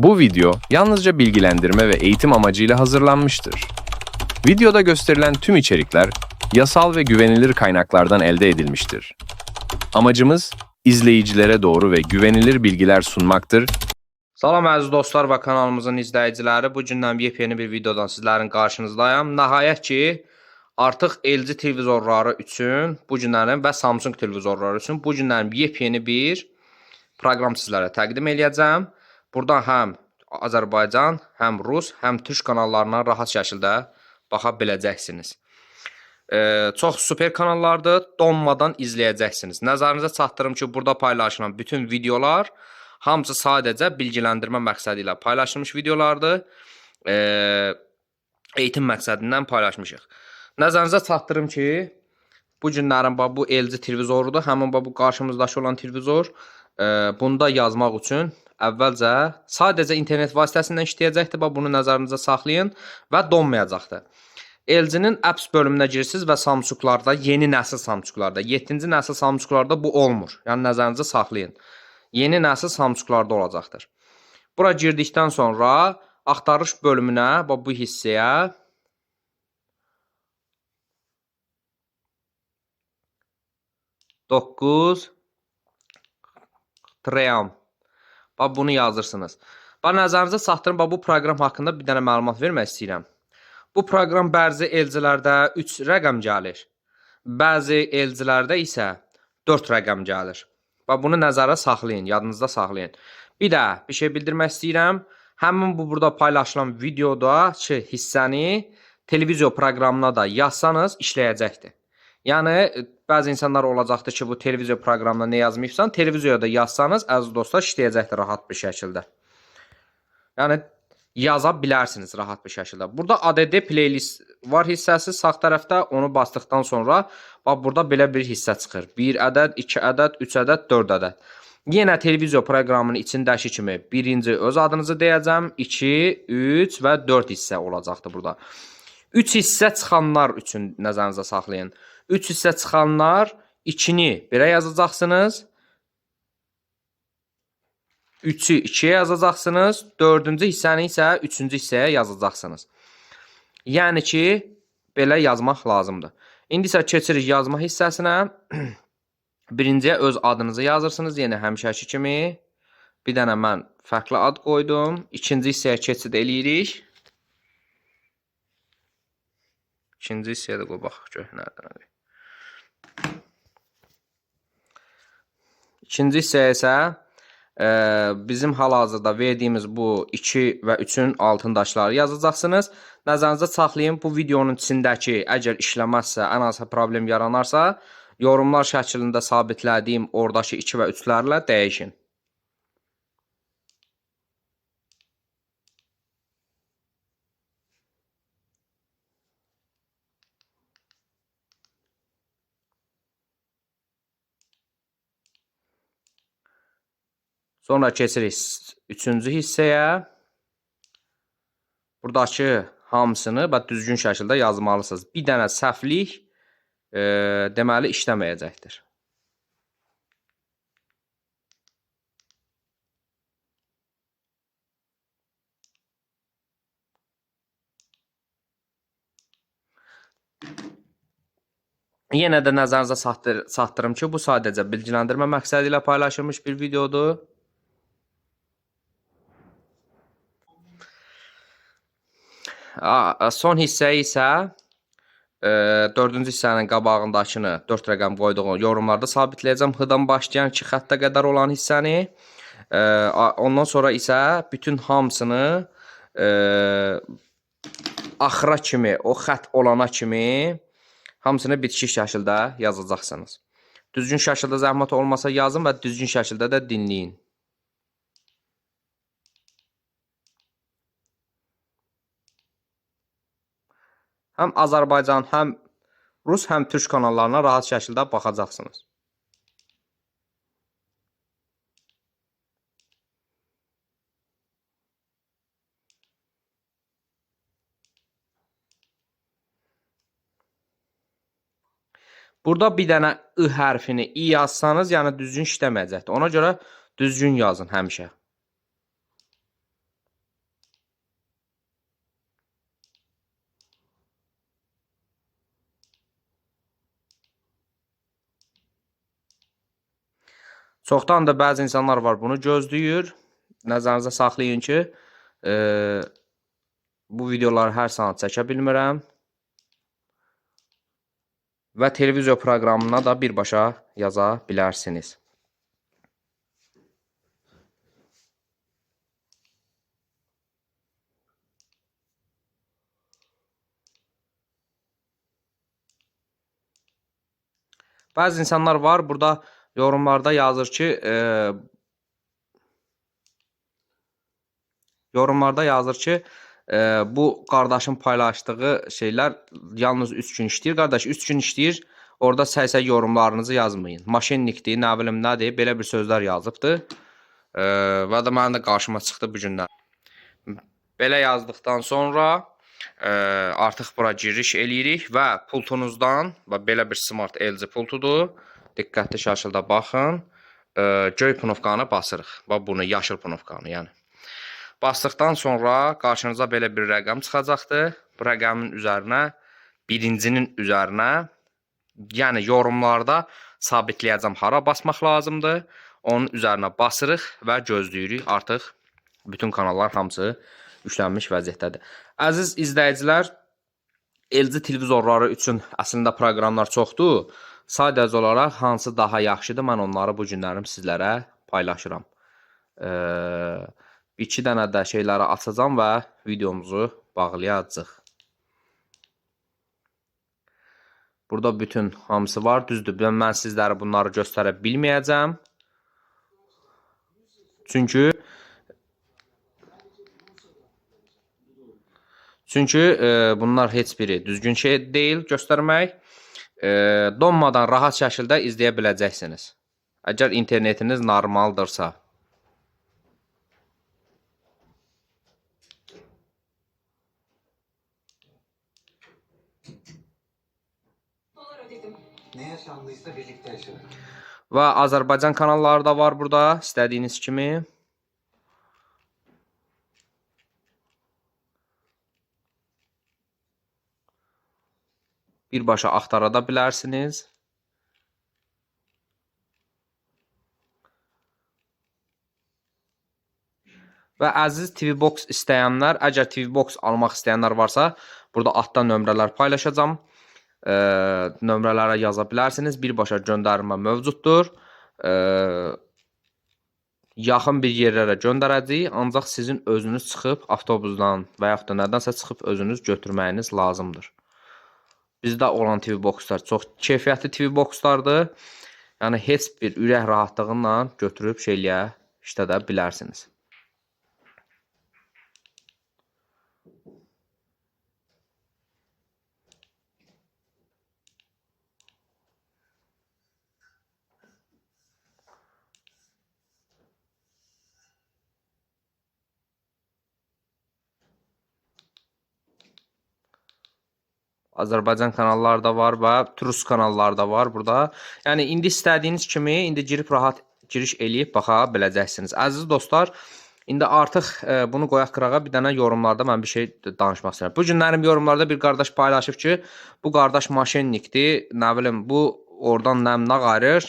Bu video yalnızca bilgilendirme ve eğitim amacıyla hazırlanmıştır. Videoda gösterilen tüm içerikler yasal ve güvenilir kaynaklardan elde edilmiştir. Amacımız izleyicilere doğru ve güvenilir bilgiler sunmaktır. Salam əziz dostlar və kanalımızın izləyiciləri. Bu gündən yepyeni bir videodan sizlərin qarşınızdayım. Nəhayət ki, artıq LG televizorları üçün, bu günlərin və Samsung televizorları üçün bu günlərin yepyeni bir proqram sizlərə təqdim edəcəm. Buradan həm Azərbaycan, həm Rus, həm Türk kanallarına rahat şəkildə baxa biləcəksiniz. Çox super kanallardır, donmadan izləyəcəksiniz. Nəzərinizə çatdırım ki, burada paylaşılan bütün videolar hamısı sadəcə bilgiləndirmə məqsədi ilə paylaşılmış videolardır. Eğitim məqsədindən paylaşmışıq. Nəzərinizə çatdırım ki, bu günlərin bu LG televizorudur. Həmin bu qarşımızdakı olan televizor. Bunda yazmaq üçün əvvəlcə sadəcə internet vasitəsindən işləyəcəkdir. Bunu nəzərinizə saxlayın və donmayacaqdır. LG-nin apps bölümünə girirsiniz və Samsunglarda, yeni nəsil Samsunglarda, 7-ci nəsil Samsunglarda bu olmur. Yəni nəzərinizə saxlayın. Yeni nəsil Samsunglarda olacaqdır. Bura girdikdən sonra axtarış bölümünə, bu hissəyə Dokuz Tream. Bunu yazırsınız. Nəzərinizə çatdırın, bu proqram haqqında bir dənə məlumat vermək istəyirəm. Bu proqram bəzi LG-lərdə 3 rəqəm gəlir. Bəzi LG-lərdə isə 4 rəqəm gəlir. Bunu nəzərə saxlayın, yadınızda saxlayın. Bir də bir şey bildirmək istəyirəm. Həmin bu burada paylaşılan videoda hissəni televizyon proqramına da yazsanız işləyəcəkdir. Yəni, bəzi insanlar olacaqdır ki, bu televizyon proqramına nə yazmayıbsan, televizyona da yazsanız, əziz dostlar, işləyəcəkdir rahat bir şəkildə. Yəni, yaza bilərsiniz rahat bir şəkildə. Burada ADD playlist var hissəsi sağ tərəfdə, onu basdıqdan sonra burada belə bir hissə çıxır. 1 ədəd, 2 ədəd, 3 ədəd, 4 ədəd. Yenə televizyon proqramının içindəki kimi birinci öz adınızı deyəcəm, 2, 3 və 4 hissə olacaqdır burada. 3 hissə çıxanlar üçün nəzərinizə saxlayın. 3 hissə çıxanlar 2-ni 1-ə yazacaqsınız. 3-ü 2-yə yazacaqsınız. 4-cü hissəni isə 3-cü hissəyə yazacaqsınız. Yəni ki, belə yazmaq lazımdır. İndi isə keçirik yazma hissəsinə. Birinciyə öz adınızı yazırsınız. Yenə həmişəki kimi. Bir dənə mən fərqli ad qoydum. İkinci hissəyə keçid eləyirik. İkinci hissəyə də qoy, baxaq gör nədən. İkinci hissəyə isə bizim hal-hazırda verdiyimiz bu 2 və 3-ün altındaşları yazacaqsınız. Nəzərinizə saxlayın, bu videonun içindəki əgər işləməzsə, ən azı problem yaranarsa, yorumlar şəklində sabitlədiyim oradakı 2 və 3-lərlə dəyişin. Sonra keçirik 3-cü hissəyə. Buradakı hamısını düzgün şəkildə yazmalısınız. Bir dənə səhvlik deməli işləməyəcəkdir. Yenə də nəzərinizə çatdırım ki, bu sadəcə bilgiləndirmə məqsədi ilə paylaşılmış bir videodur. Son hissə isə 4-cü hissənin qabağındakını 4 rəqəm qoyduğum yorumlarda sabitləyəcəm. H-dan başlayan 2 xəttə qədər olan hissəni. Ondan sonra isə bütün hamısını axıra kimi, o xətt olana kimi hamısını bitişik şəkildə yazacaqsınız. Düzgün şəkildə zəhmət olmasa yazın və düzgün şəkildə də dinləyin. Həm Azərbaycan, həm Rus, həm Türk kanallarına rahat şəkildə baxacaqsınız. Burada bir dənə I hərfini I yazsanız, yəni düzgün işləməyəcəkdir. Ona görə düzgün yazın həmişə. Çoxdan da bəzi insanlar var bunu gözləyir. Nəzərinizə saxlayın ki, bu videoları hər saat çəkə bilmirəm. Və televiziya proqramına da birbaşa yaza bilərsiniz. Bəzi insanlar var, burada yorumlarda yazır ki, bu qardaşın paylaşdığı şeylər yalnız 3 gün işləyir. Qardaş 3 gün işləyir, orada səy-səy yorumlarınızı yazmayın. Maşinnikdir, nə bilim nədir, belə bir sözlər yazıbdır. Və də mənim də qarşıma çıxdı bu günlər. Belə yazdıqdan sonra artıq bura giriş eləyirik və pultunuzdan, belə bir Smart LG pultudur, diqqətli şəkildə baxın, göy pnovkanı basırıq. Bunu yaşıl pnovkanı, yəni. Basdıqdan sonra qarşınıza belə bir rəqəm çıxacaqdır. Bu rəqəmin üzərinə, birincinin üzərinə, yəni yorumlarda sabitləyəcəm hara basmaq lazımdır. Onun üzərinə basırıq və gözləyirik. Artıq bütün kanallar hamısı yüklənmiş vəziyyətdədir. Əziz izləyicilər, LG televizorları üçün əslində proqramlar çoxdur. Sadəcə olaraq hansı daha yaxşıdır, mən onları bu günlərim sizlərə paylaşıram. 2 dənə də şeyləri açacağım və videomuzu bağlayacağıq. Burada bütün hamısı var. Düzdür, mən sizlərə bunları göstərə bilməyəcəm. Çünki bunlar heç biri düzgün şey deyil göstərmək. Donmadan rahat şəkildə izləyə biləcəksiniz. Əgər internetiniz normaldırsa. Ne yaşandıysa birlikte yaşadık. Və Azərbaycan kanalları da var burada, istədiyiniz kimi. Birbaşa axtara da bilərsiniz. Və əziz TV Box istəyənlər, əgər TV Box almaq istəyənlər varsa, burada altda nömrələr paylaşacağım. Nömrələrə yaza bilərsiniz. Birbaşa göndərmə mövcuddur. Yaxın bir yerlərə göndərəcəyik. Ancaq sizin özünüz çıxıb avtobusdan və yaxud da nədənsə çıxıb özünüz götürməyiniz lazımdır. Bizdə olan TV Boxlar çox keyfiyyətli TV Boxlardır. Yəni heç bir ürək rahatlığıyla götürüb şeyləyə işlədə bilərsiniz. Azərbaycan kanalları da var və Rus kanalları da var burada. Yəni indi istədiyiniz kimi indi girib rahat giriş eləyib baxa biləcəksiniz. Əziz dostlar, indi artıq bunu qoyaq qırağa, bir dənə yorumlarda mən bir şey danışmaq istəyirəm. Bu günlərim yorumlarda bir qardaş paylaşıb ki, bu qardaş maşinnikdir, nə bilim bu oradan nə qarır.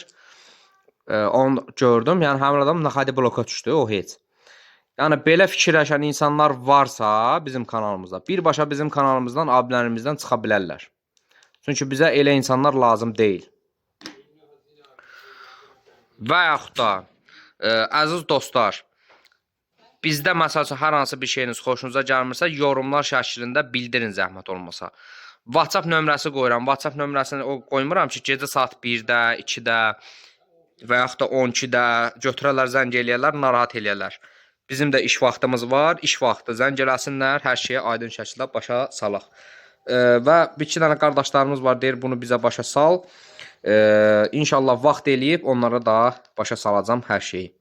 Onu gördüm. Yəni həmin adam naxadi bloka düşdü, o heç. Yəni belə fikirləşən insanlar varsa bizim kanalımızda, birbaşa bizim kanalımızdan, abunələrimizdən çıxa bilərlər. Çünki bizə elə insanlar lazım deyil. Və yaxud da əziz dostlar, bizdə məsəl üçün hər hansı bir şeyiniz xoşunuza gəlmirsə, yorumlar şəklində bildirin zəhmət olmasa. WhatsApp nömrəsi qoyuram. WhatsApp nömrəsini qoymuram ki, gecə saat 1-də, 2-də və yaxud da 12-də götürərlər, zəng eləyərlər, narahat eləyərlər. Bizim də iş vaxtımız var. İş vaxtı zəng eləsinlər, hər şeyi aydın şəkildə başa salaq. Və bir iki dənə qardaşlarımız var, deyir bunu bizə başa sal. İnşallah vaxt eləyib onlara da başa salacağım hər şeyi.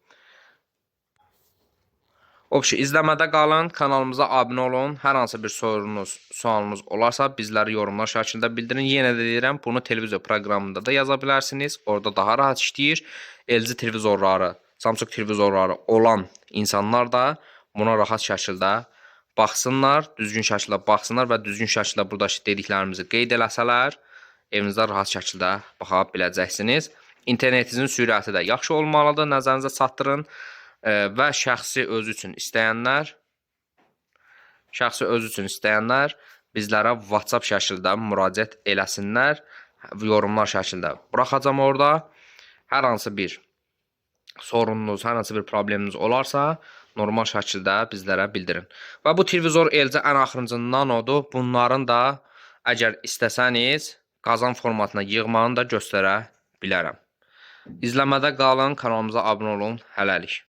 İzləmədə qalın, kanalımıza abunə olun. Hər hansı bir sorunuz, sualınız olarsa bizləri yorumlar şəklində bildirin. Yenə də deyirəm, bunu televiziya proqramında da yaza bilərsiniz. Orada daha rahat işləyir. LG televizorları, Samsung televizorları olan insanlar da buna rahat şəkildə baxsınlar, düzgün şəkildə baxsınlar və düzgün şəkildə buradakı dediklərimizi qeyd eləsələr, evinizdə rahat şəkildə baxa biləcəksiniz. İnternetinizin sürəti də yaxşı olmalıdır, nəzərinizə çatdırın və şəxsi özü üçün istəyənlər bizlərə WhatsApp şəkildə müraciət eləsinlər, yorumlar şəklində buraxacam orada. Hər hansı bir sorununuz, hər hansı bir probleminiz olarsa, normal şəkildə bizlərə bildirin. Və bu televizor elcə ən axırıncı nanodur. Bunların da əgər istəsəniz qazan formatına yığmağını da göstərə bilərəm. İzləmədə qalın, kanalımıza abunə olun. Hələlik.